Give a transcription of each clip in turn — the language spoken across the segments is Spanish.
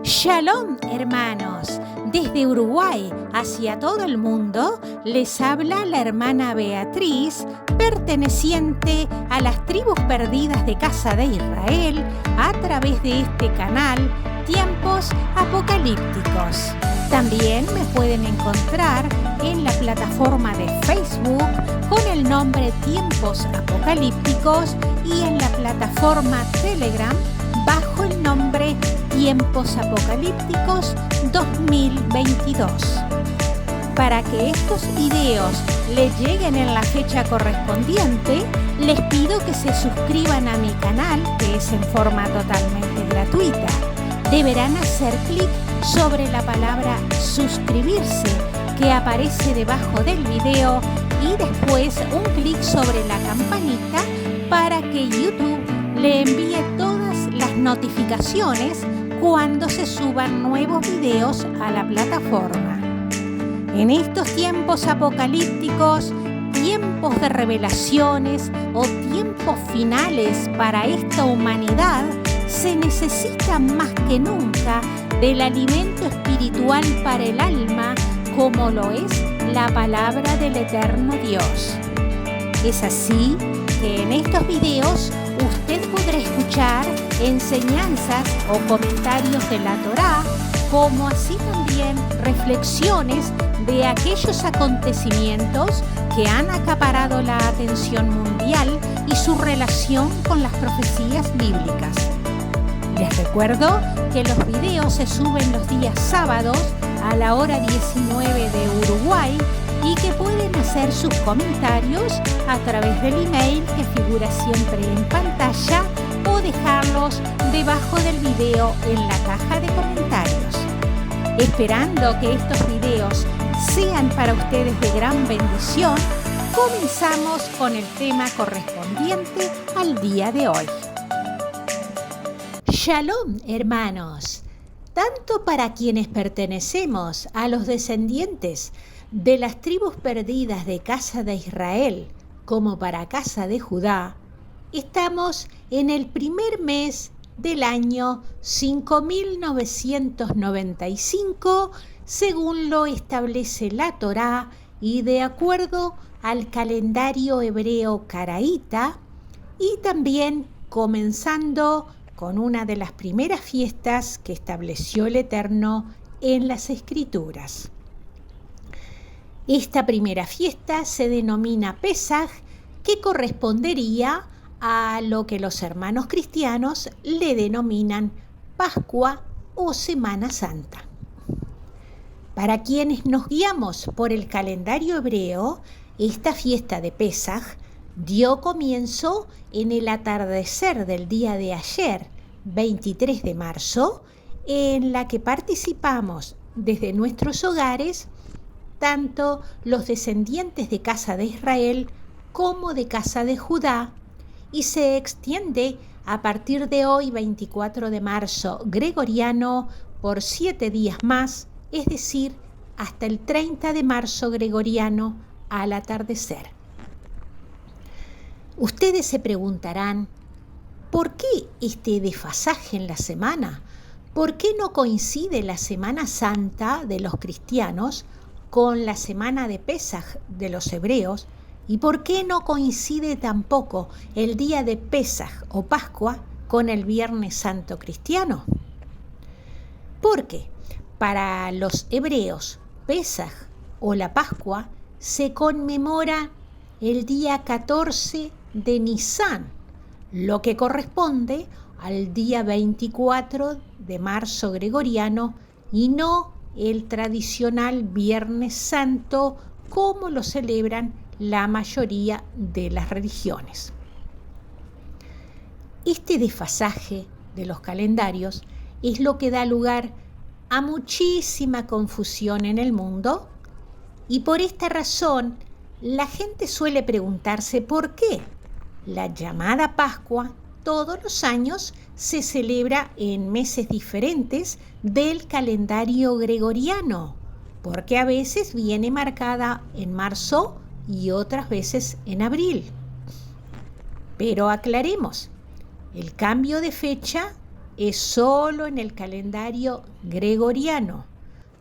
Shalom, hermanos. Desde Uruguay hacia todo el mundo les habla la hermana Beatriz, perteneciente a las tribus perdidas de Casa de Israel, a través de este canal Tiempos Apocalípticos. También me pueden encontrar en la plataforma de Facebook con el nombre Tiempos Apocalípticos y en la plataforma Telegram bajo el nombre Tiempos Apocalípticos 2022. Para que estos videos les lleguen en la fecha correspondiente, les pido que se suscriban a mi canal, que es en forma totalmente gratuita. Deberán hacer clic sobre la palabra suscribirse que aparece debajo del video y después un clic sobre la campanita para que YouTube le envíe todas las notificaciones cuando se suban nuevos videos a la plataforma. En estos tiempos apocalípticos, tiempos de revelaciones o tiempos finales para esta humanidad, se necesita más que nunca del alimento espiritual para el alma, como lo es la palabra del eterno Dios. Es así que en estos videos usted podrá escuchar enseñanzas o comentarios de la Torá, como así también reflexiones de aquellos acontecimientos que han acaparado la atención mundial y su relación con las profecías bíblicas. Les recuerdo que los videos se suben los días sábados a la hora 19 de Uruguay y que pueden hacer sus comentarios a través del email que figura siempre en pantalla o dejarlos debajo del video en la caja de comentarios. Esperando que estos videos sean para ustedes de gran bendición, comenzamos con el tema correspondiente al día de hoy. Shalom, hermanos. Tanto para quienes pertenecemos a los descendientes de las tribus perdidas de Casa de Israel como para Casa de Judá, estamos en el primer mes del año 5995 según lo establece la Torá y de acuerdo al calendario hebreo caraíta, y también comenzando con una de las primeras fiestas que estableció el Eterno en las Escrituras. Esta primera fiesta se denomina Pesaj, que correspondería a lo que los hermanos cristianos le denominan Pascua o Semana Santa. Para quienes nos guiamos por el calendario hebreo, esta fiesta de Pesaj dio comienzo en el atardecer del día de ayer, 23 de marzo, en la que participamos desde nuestros hogares tanto los descendientes de Casa de Israel como de Casa de Judá, y se extiende a partir de hoy, 24 de marzo gregoriano, por 7 días más, es decir, hasta el 30 de marzo gregoriano al atardecer. Ustedes se preguntarán, ¿por qué este desfasaje en la semana? ¿Por qué no coincide la Semana Santa de los cristianos con la semana de Pesaj de los hebreos? ¿Y por qué no coincide tampoco el día de Pesaj o Pascua con el Viernes Santo cristiano? Porque para los hebreos, Pesaj o la Pascua se conmemora el día 14 de Nisán, lo que corresponde al día 24 de marzo gregoriano y no el tradicional Viernes Santo como lo celebran la mayoría de las religiones. Este desfasaje de los calendarios es lo que da lugar a muchísima confusión en el mundo, y por esta razón la gente suele preguntarse por qué la llamada Pascua todos los años se celebra en meses diferentes del calendario gregoriano, porque a veces viene marcada en marzo y otras veces en abril. Pero aclaremos, el cambio de fecha es solo en el calendario gregoriano,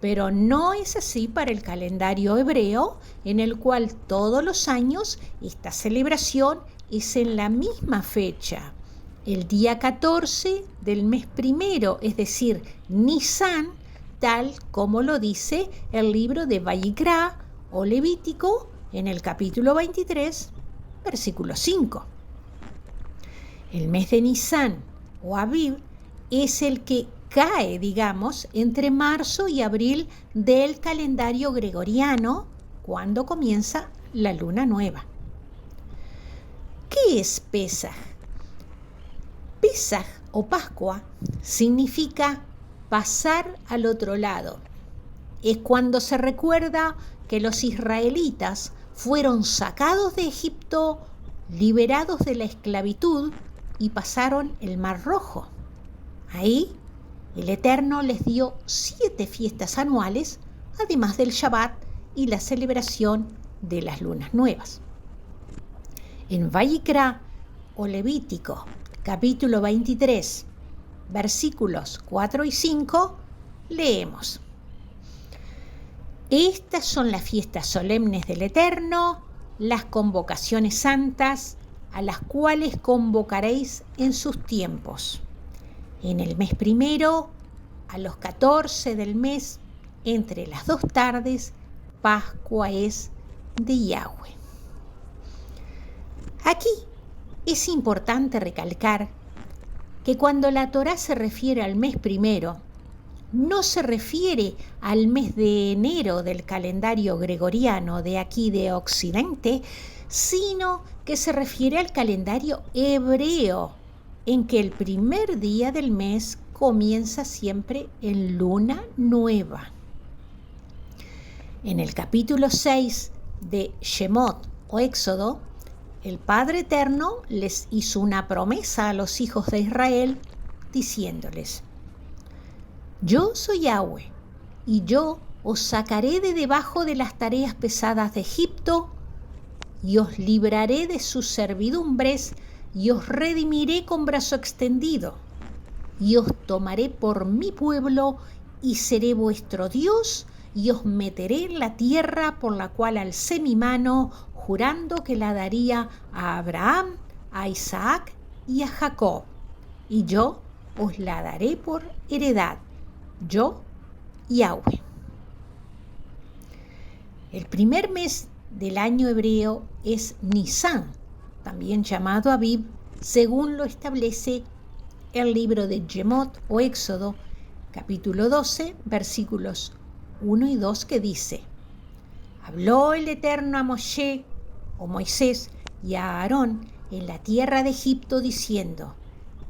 pero no es así para el calendario hebreo, en el cual todos los años esta celebración es en la misma fecha, el día 14 del mes primero, es decir, Nisan, tal como lo dice el libro de Vayikra o Levítico en el capítulo 23, versículo 5. El mes de Nisan o Aviv es el que cae, digamos, entre marzo y abril del calendario gregoriano, cuando comienza la luna nueva. ¿Qué es Pesaj? Pesaj o Pascua significa pasar al otro lado. Es cuando se recuerda que los israelitas fueron sacados de Egipto, liberados de la esclavitud y pasaron el Mar Rojo. Ahí el Eterno les dio 7 fiestas anuales, además del Shabbat y la celebración de las lunas nuevas. En Vayikra o Levítico, capítulo 23, versículos 4 y 5, leemos: Estas son las fiestas solemnes del Eterno, las convocaciones santas, a las cuales convocaréis en sus tiempos. En el mes primero, a los 14 del mes, entre las 2 tardes, Pascua es de Yahweh. Aquí es importante recalcar que cuando la Torá se refiere al mes primero, no se refiere al mes de enero del calendario gregoriano de aquí de Occidente, sino que se refiere al calendario hebreo, en que el primer día del mes comienza siempre en luna nueva. En el capítulo 6 de Shemot o Éxodo, el Padre Eterno les hizo una promesa a los hijos de Israel, diciéndoles: Yo soy Yahweh, y yo os sacaré de debajo de las tareas pesadas de Egipto, y os libraré de sus servidumbres, y os redimiré con brazo extendido, y os tomaré por mi pueblo, y seré vuestro Dios, y os meteré en la tierra por la cual alcé mi mano, jurando que la daría a Abraham, a Isaac y a Jacob, y yo os la daré por heredad, yo, Yahweh. El primer mes del año hebreo es Nisan, también llamado Aviv, según lo establece el libro de Shemot o Éxodo, capítulo 12, versículos 1 y 2, que dice: Habló el Eterno a Moshe o Moisés y a Aarón en la tierra de Egipto, diciendo: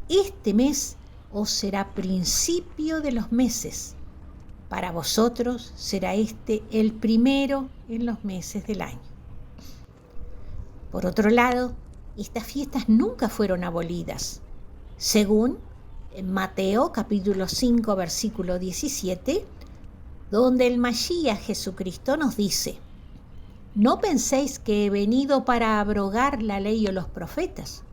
Este mes os será principio de los meses. Para vosotros será este el primero en los meses del año. Por otro lado, estas fiestas nunca fueron abolidas. Según en Mateo capítulo 5, versículo 17, donde el Mashiach Jesucristo nos dice: No penséis que he venido para abrogar la ley o los profetas.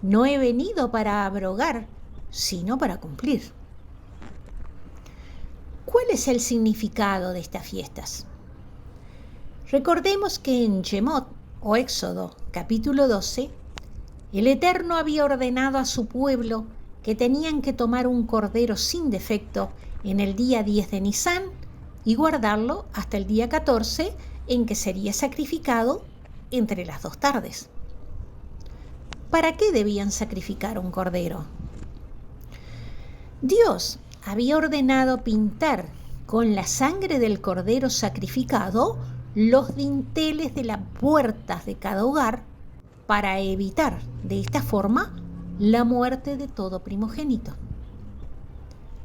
No he venido para abrogar, sino para cumplir. ¿Cuál es el significado de estas fiestas? Recordemos que en Shemot o Éxodo capítulo 12, el Eterno había ordenado a su pueblo que tenían que tomar un cordero sin defecto en el día 10 de Nisan y guardarlo hasta el día 14, en que sería sacrificado entre las 2 tardes. ¿Para qué debían sacrificar un cordero? Dios había ordenado pintar con la sangre del cordero sacrificado los dinteles de las puertas de cada hogar para evitar de esta forma la muerte de todo primogénito.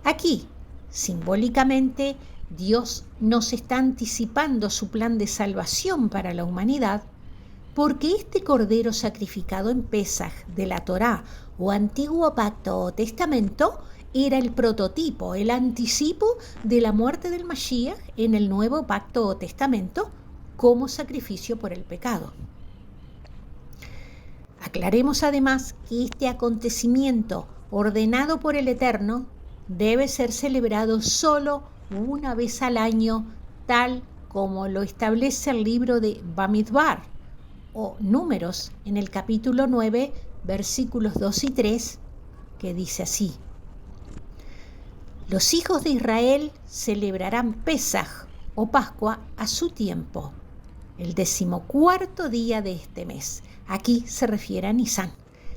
Aquí, simbólicamente, Dios nos está anticipando su plan de salvación para la humanidad, porque este cordero sacrificado en Pesaj de la Torá o Antiguo Pacto o Testamento era el prototipo, el anticipo de la muerte del Mashiach en el Nuevo Pacto o Testamento como sacrificio por el pecado. Aclaremos además que este acontecimiento ordenado por el Eterno, debe ser celebrado solo una vez al año, tal como lo establece el libro de Bamidbar o Números en el capítulo 9, versículos 2 y 3, que dice así: los hijos de Israel celebrarán Pesaj o Pascua a su tiempo, el 14º día de este mes. Aquí se refiere a Nisán.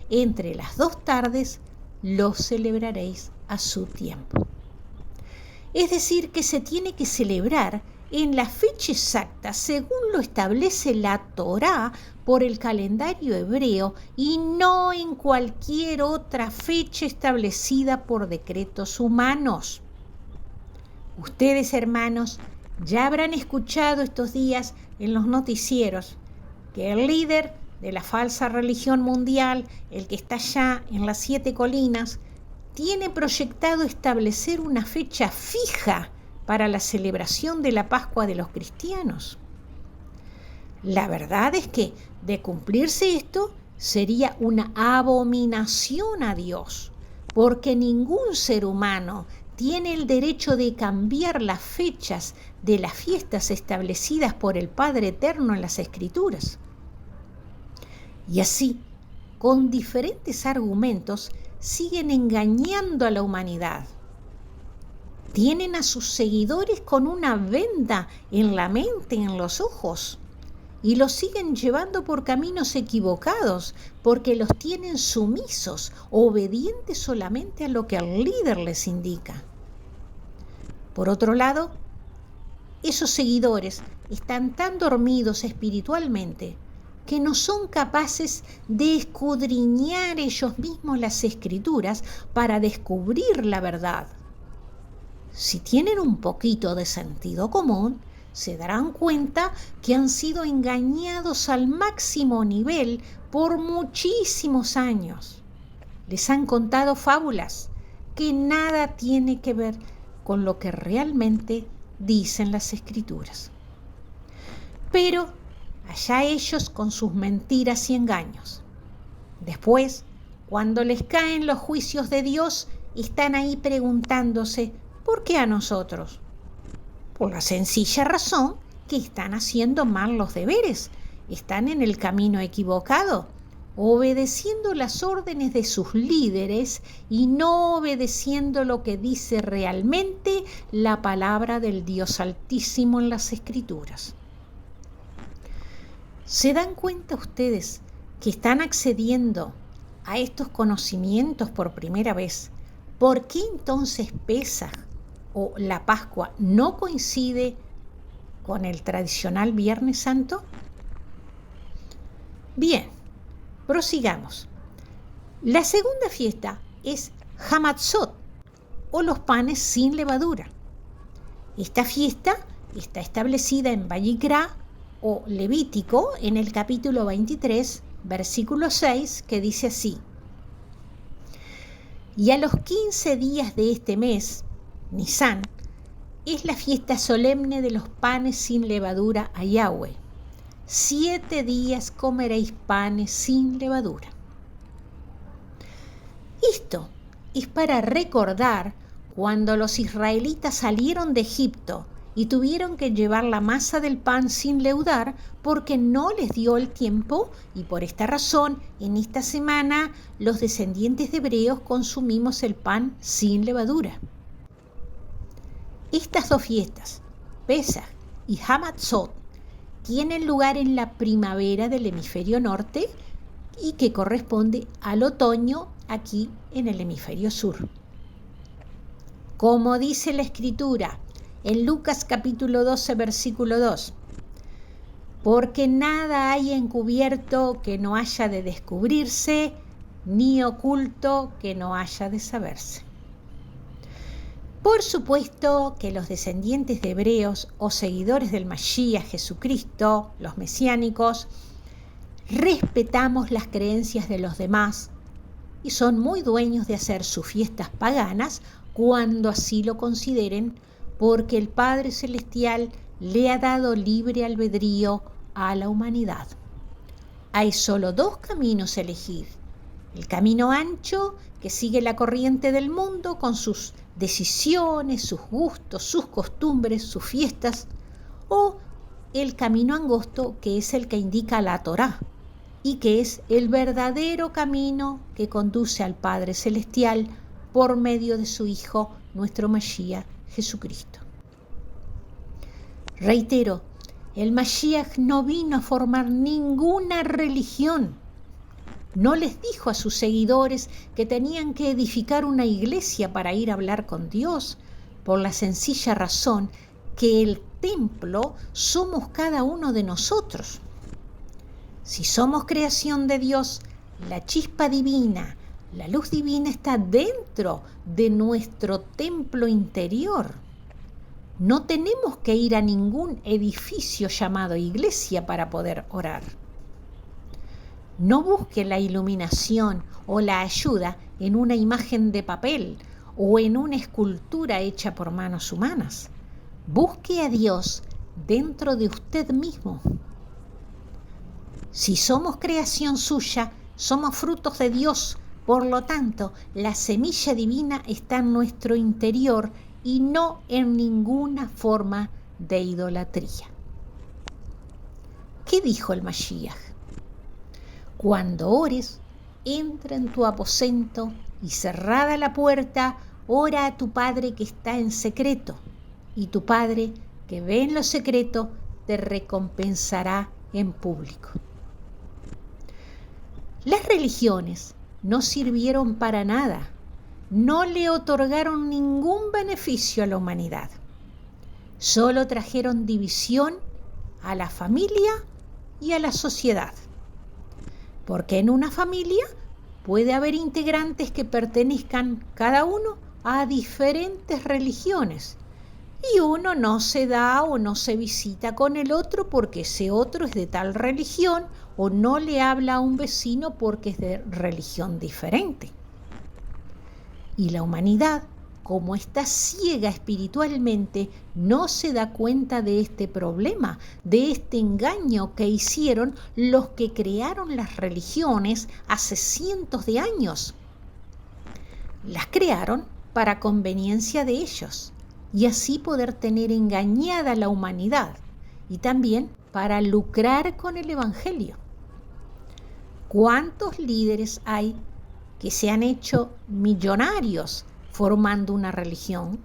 Entre las 2 tardes lo celebraréis a su tiempo. Es decir, que se tiene que celebrar en la fecha exacta, según lo establece la Torá por el calendario hebreo, y no en cualquier otra fecha establecida por decretos humanos. Ustedes, hermanos, ya habrán escuchado estos días en los noticieros que el líder de la falsa religión mundial, el que está allá en las 7 colinas, tiene proyectado establecer una fecha fija para la celebración de la Pascua de los cristianos. La verdad es que, de cumplirse esto, sería una abominación a Dios, porque ningún ser humano tiene el derecho de cambiar las fechas de las fiestas establecidas por el Padre Eterno en las Escrituras. Y así, con diferentes argumentos, siguen engañando a la humanidad. Tienen a sus seguidores con una venda en la mente, en los ojos, y los siguen llevando por caminos equivocados porque los tienen sumisos, obedientes solamente a lo que el líder les indica. Por otro lado, esos seguidores están tan dormidos espiritualmente que no son capaces de escudriñar ellos mismos las Escrituras para descubrir la verdad. Si tienen un poquito de sentido común, se darán cuenta que han sido engañados al máximo nivel por muchísimos años. Les han contado fábulas que nada tiene que ver con lo que realmente dicen las Escrituras. Pero allá ellos con sus mentiras y engaños. Después, cuando les caen los juicios de Dios, están ahí preguntándose: ¿por qué a nosotros? Por la sencilla razón que están haciendo mal los deberes, están en el camino equivocado, obedeciendo las órdenes de sus líderes y no obedeciendo lo que dice realmente la palabra del Dios Altísimo en las Escrituras. ¿Se dan cuenta ustedes que están accediendo a estos conocimientos por primera vez? ¿Por qué entonces Pesaj o la Pascua no coincide con el tradicional Viernes Santo? Bien, prosigamos. La segunda fiesta es Hamatzot, o los panes sin levadura. Esta fiesta está establecida en Vayikra o Levítico en el capítulo 23, versículo 6, que dice así: y a los 15 días de este mes, Nisán, es la fiesta solemne de los panes sin levadura a Yahweh. 7 días comeréis panes sin levadura. Esto es para recordar cuando los israelitas salieron de Egipto y tuvieron que llevar la masa del pan sin leudar porque no les dio el tiempo, y por esta razón en esta semana los descendientes de hebreos consumimos el pan sin levadura. Estas 2 fiestas, Pesaj y Hamatzot, tienen lugar en la primavera del hemisferio norte y que corresponde al otoño aquí en el hemisferio sur. Como dice la Escritura en Lucas capítulo 12, versículo 2, porque nada hay encubierto que no haya de descubrirse, ni oculto que no haya de saberse. Por supuesto que los descendientes de hebreos o seguidores del Mashiach Jesucristo, los mesiánicos, respetamos las creencias de los demás y son muy dueños de hacer sus fiestas paganas cuando así lo consideren, porque el Padre Celestial le ha dado libre albedrío a la humanidad. Hay solo 2 caminos a elegir: El camino ancho que sigue la corriente del mundo con sus decisiones, sus gustos, sus costumbres, sus fiestas, o el camino angosto que es el que indica la Torá y que es el verdadero camino que conduce al Padre Celestial por medio de su Hijo, nuestro Mashiach, Jesucristo. Reitero, el Mashiach no vino a formar ninguna religión. No les dijo a sus seguidores que tenían que edificar una iglesia para ir a hablar con Dios, por la sencilla razón que el templo somos cada uno de nosotros. Si somos creación de Dios, la chispa divina, la luz divina está dentro de nuestro templo interior. No tenemos que ir a ningún edificio llamado iglesia para poder orar. No busque la iluminación o la ayuda en una imagen de papel o en una escultura hecha por manos humanas. Busque a Dios dentro de usted mismo. Si somos creación suya, somos frutos de Dios. Por lo tanto, la semilla divina está en nuestro interior y no en ninguna forma de idolatría. ¿Qué dijo el Mashiach? Cuando ores, entra en tu aposento y cerrada la puerta, ora a tu Padre que está en secreto, y tu Padre que ve en lo secreto te recompensará en público. Las religiones no sirvieron para nada, no le otorgaron ningún beneficio a la humanidad. Solo trajeron división a la familia y a la sociedad. Porque en una familia puede haber integrantes que pertenezcan cada uno a diferentes religiones y uno no se da o no se visita con el otro porque ese otro es de tal religión o no le habla a un vecino porque es de religión diferente. Y la humanidad, como está ciega espiritualmente, no se da cuenta de este problema, de este engaño que hicieron los que crearon las religiones hace cientos de años. Las crearon para conveniencia de ellos y así poder tener engañada a la humanidad y también para lucrar con el Evangelio. ¿Cuántos líderes hay que se han hecho millonarios formando una religión?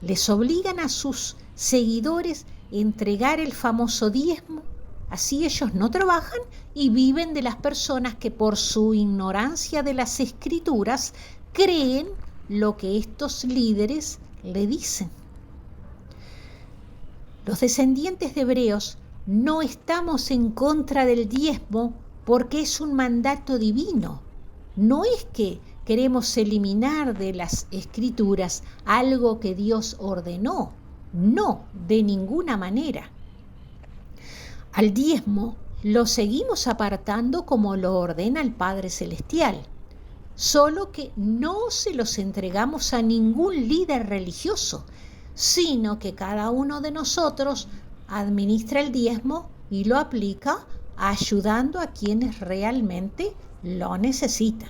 Les obligan a sus seguidores a entregar el famoso diezmo, así ellos no trabajan y viven de las personas que por su ignorancia de las escrituras creen lo que estos líderes le dicen. Los descendientes de hebreos no estamos en contra del diezmo porque es un mandato divino. No es que queremos eliminar de las escrituras algo que Dios ordenó. No, de ninguna manera. Al diezmo lo seguimos apartando como lo ordena el Padre Celestial, solo que no se los entregamos a ningún líder religioso, sino que cada uno de nosotros administra el diezmo y lo aplica ayudando a quienes realmente lo necesitan.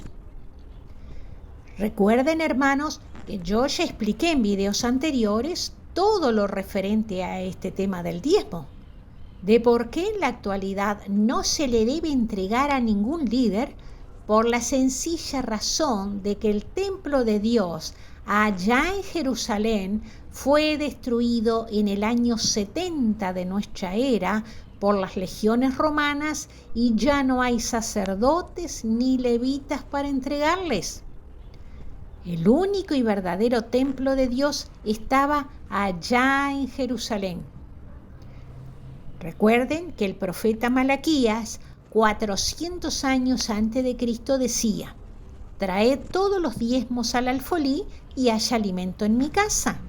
Recuerden, hermanos, que yo ya expliqué en videos anteriores todo lo referente a este tema del diezmo, de por qué en la actualidad no se le debe entregar a ningún líder, por la sencilla razón de que el templo de Dios allá en Jerusalén fue destruido en el año 70 de nuestra era por las legiones romanas y ya no hay sacerdotes ni levitas para entregarles. El único y verdadero templo de Dios estaba allá en Jerusalén. Recuerden que el profeta Malaquías, 400 años antes de Cristo, decía: traed todos los diezmos al alfolí y haya alimento en mi casa.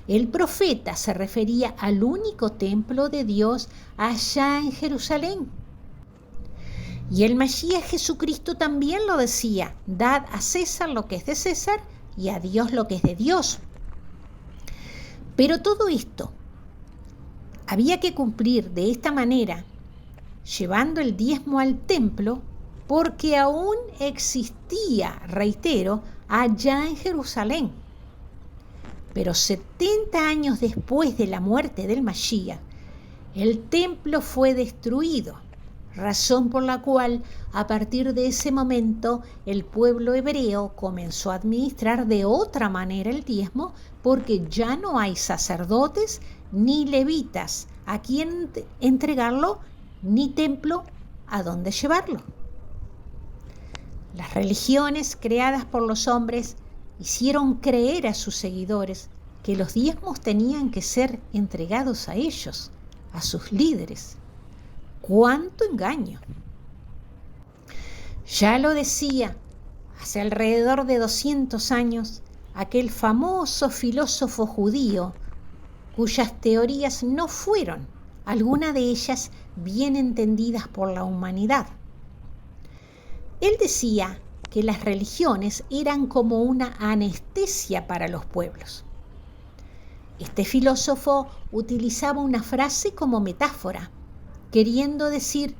El profeta se refería al único templo de Dios allá en Jerusalén. Y el Mashiach Jesucristo también lo decía: dad a César lo que es de César y a Dios lo que es de Dios. Pero todo esto había que cumplir de esta manera, llevando el diezmo al templo, porque aún existía, reitero, allá en Jerusalén. Pero 70 años después de la muerte del Mashiach, el templo fue destruido, razón por la cual a partir de ese momento el pueblo hebreo comenzó a administrar de otra manera el diezmo, porque ya no hay sacerdotes ni levitas a quien entregarlo, ni templo a dónde llevarlo. Las religiones creadas por los hombres hicieron creer a sus seguidores que los diezmos tenían que ser entregados a ellos, a sus líderes. ¡Cuánto engaño! Ya lo decía hace alrededor de 200 años aquel famoso filósofo judío cuyas teorías no fueron, alguna de ellas, bien entendidas por la humanidad. Él decía que las religiones eran como una anestesia para los pueblos. Este filósofo utilizaba una frase como metáfora, queriendo decir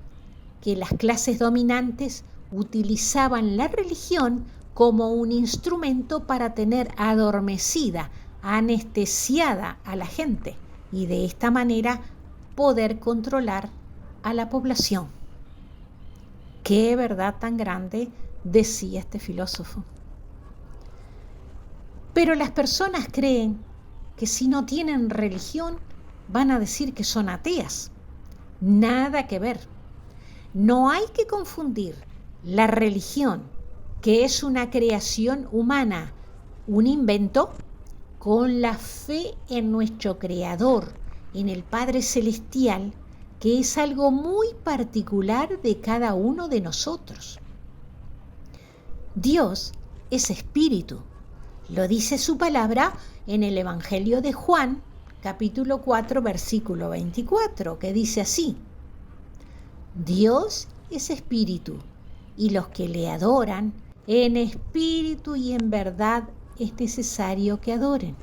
que las clases dominantes utilizaban la religión como un instrumento para tener adormecida, anestesiada a la gente y de esta manera poder controlar a la población. ¡Qué verdad tan grande!, decía este filósofo. Pero las personas creen que si no tienen religión van a decir que son ateas. Nada que ver. No hay que confundir la religión, que es una creación humana, un invento, con la fe en nuestro Creador, en el Padre Celestial, que es algo muy particular de cada uno de nosotros. Dios es espíritu, lo dice su palabra en el Evangelio de Juan, capítulo 4, versículo 24, que dice así: Dios es espíritu, y los que le adoran en espíritu y en verdad es necesario que adoren.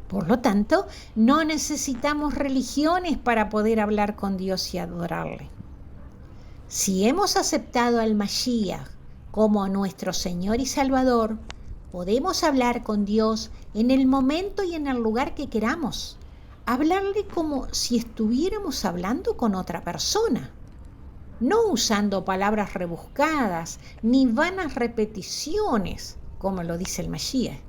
Por lo tanto, no necesitamos religiones para poder hablar con Dios y adorarle. Si hemos aceptado al Mashiach como nuestro Señor y Salvador, podemos hablar con Dios en el momento y en el lugar que queramos, hablarle como si estuviéramos hablando con otra persona, no usando palabras rebuscadas ni vanas repeticiones, como lo dice el Mashiach.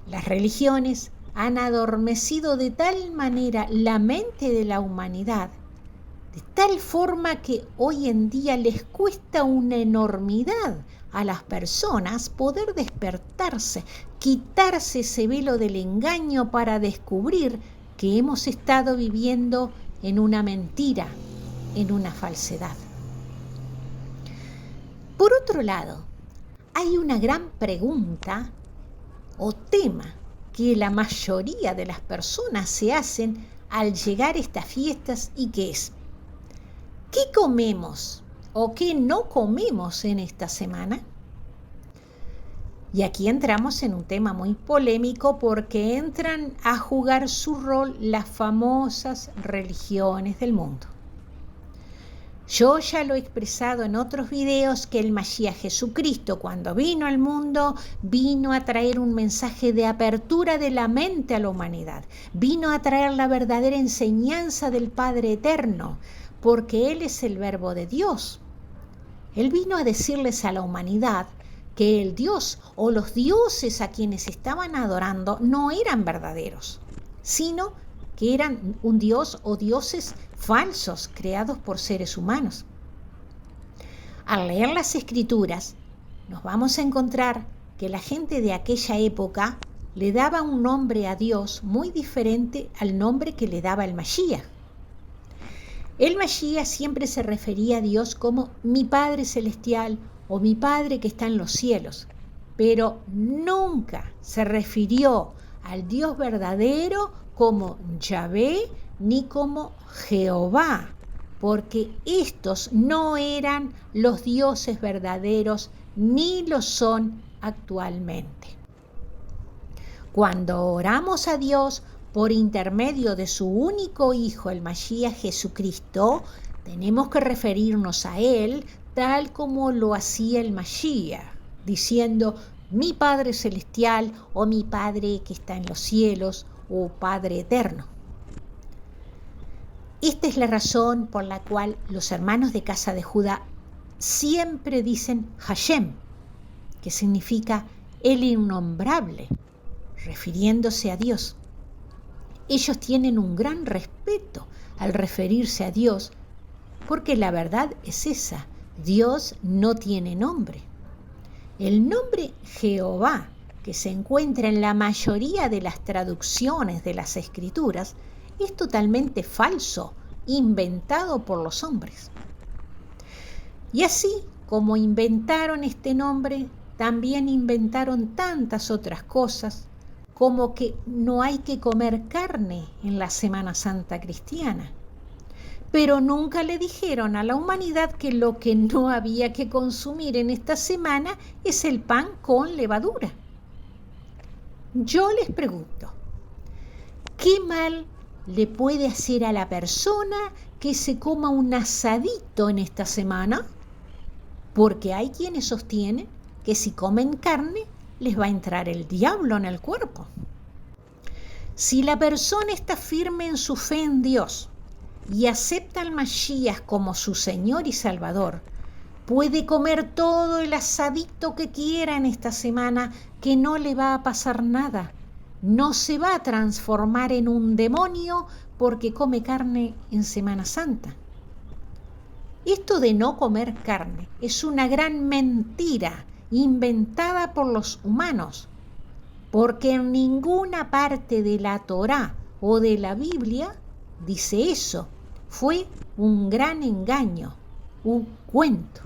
Las religiones han adormecido de tal manera la mente de la humanidad, de tal forma que hoy en día les cuesta una enormidad a las personas poder despertarse, quitarse ese velo del engaño para descubrir que hemos estado viviendo en una mentira, en una falsedad. Por otro lado, hay una gran pregunta o tema que la mayoría de las personas se hacen al llegar a estas fiestas, y que es: ¿qué comemos o qué no comemos en esta semana? Y aquí entramos en un tema muy polémico, porque entran a jugar su rol las famosas religiones del mundo. Yo ya lo he expresado en otros videos que el Mashiach Jesucristo, cuando vino al mundo, vino a traer un mensaje de apertura de la mente a la humanidad. Vino a traer la verdadera enseñanza del Padre Eterno, porque Él es el Verbo de Dios. Él vino a decirles a la humanidad que el Dios o los dioses a quienes estaban adorando no eran verdaderos, sino que eran un dios o dioses falsos creados por seres humanos. Al leer las Escrituras, nos vamos a encontrar que la gente de aquella época le daba un nombre a Dios muy diferente al nombre que le daba el Mashiach. El Mashiach siempre se refería a Dios como mi Padre Celestial o mi Padre que está en los cielos, pero nunca se refirió al Dios verdadero como Yahvé ni como Jehová, porque estos no eran los dioses verdaderos ni lo son actualmente. Cuando oramos a Dios por intermedio de su único Hijo, el Mashiach Jesucristo, tenemos que referirnos a Él tal como lo hacía el Mashiach, diciendo mi Padre Celestial o mi Padre que está en los cielos o Padre Eterno. Esta es la razón por la cual los hermanos de casa de Judá siempre dicen Hashem, que significa el innombrable, refiriéndose a Dios. Ellos tienen un gran respeto al referirse a Dios, porque la verdad es esa, Dios no tiene nombre. El nombre Jehová, que se encuentra en la mayoría de las traducciones de las Escrituras, es totalmente falso, inventado por los hombres. Y así como inventaron este nombre, también inventaron tantas otras cosas, como que no hay que comer carne en la Semana Santa cristiana. Pero nunca le dijeron a la humanidad que lo que no había que consumir en esta semana es el pan con levadura. Yo les pregunto, ¿qué mal le puede hacer a la persona que se coma un asadito en esta semana? Porque hay quienes sostienen que si comen carne les va a entrar el diablo en el cuerpo. Si la persona está firme en su fe en Dios y acepta al Mashiach como su Señor y Salvador, puede comer todo el asadito que quiera en esta semana, que no le va a pasar nada. No se va a transformar en un demonio porque come carne en Semana Santa. Esto de no comer carne es una gran mentira inventada por los humanos, porque en ninguna parte de la Torá o de la Biblia dice eso. Fue un gran engaño, un cuento.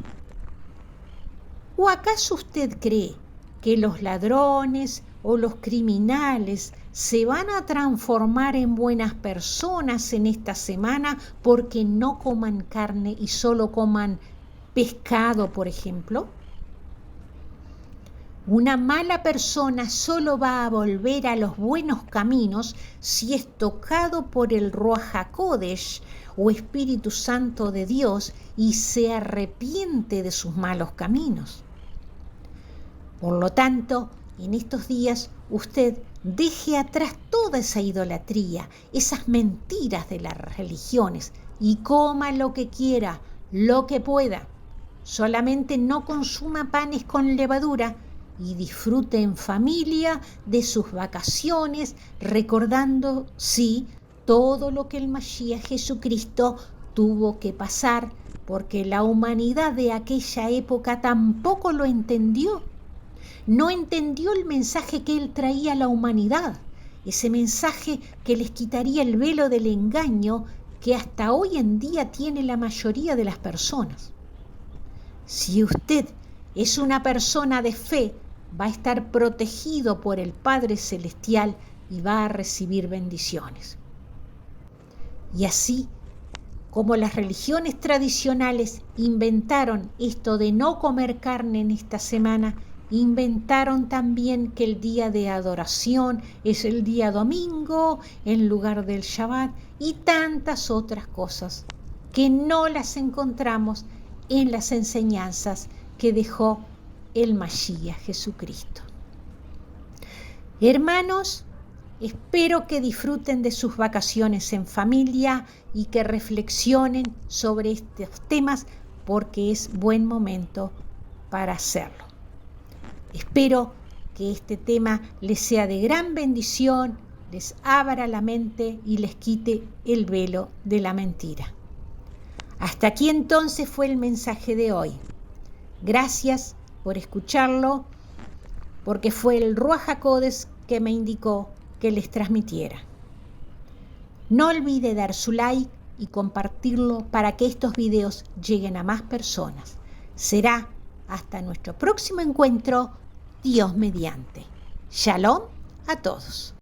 ¿O acaso usted cree que los ladrones o los criminales se van a transformar en buenas personas en esta semana porque no coman carne y solo coman pescado, por ejemplo? Una mala persona solo va a volver a los buenos caminos si es tocado por el Ruach HaKodesh o Espíritu Santo de Dios y se arrepiente de sus malos caminos. Por lo tanto, en estos días usted deje atrás toda esa idolatría, esas mentiras de las religiones y coma lo que quiera, lo que pueda. Solamente no consuma panes con levadura y disfrute en familia de sus vacaciones, recordando, sí, todo lo que el Mashiach Jesucristo tuvo que pasar, porque la humanidad de aquella época tampoco lo entendió. No entendió el mensaje que él traía a la humanidad, ese mensaje que les quitaría el velo del engaño que hasta hoy en día tiene la mayoría de las personas. Si usted es una persona de fe, va a estar protegido por el Padre Celestial y va a recibir bendiciones. Y así como las religiones tradicionales inventaron esto de no comer carne en esta semana, inventaron también que el día de adoración es el día domingo en lugar del Shabbat y tantas otras cosas que no las encontramos en las enseñanzas que dejó el Mashiach Jesucristo. Hermanos, espero que disfruten de sus vacaciones en familia y que reflexionen sobre estos temas porque es buen momento para hacerlo. Espero que este tema les sea de gran bendición, les abra la mente y les quite el velo de la mentira. Hasta aquí entonces fue el mensaje de hoy. Gracias por escucharlo, porque fue el Ruach HaKodesh que me indicó que les transmitiera. No olvide dar su like y compartirlo para que estos videos lleguen a más personas. Será hasta nuestro próximo encuentro, Dios mediante. Shalom a todos.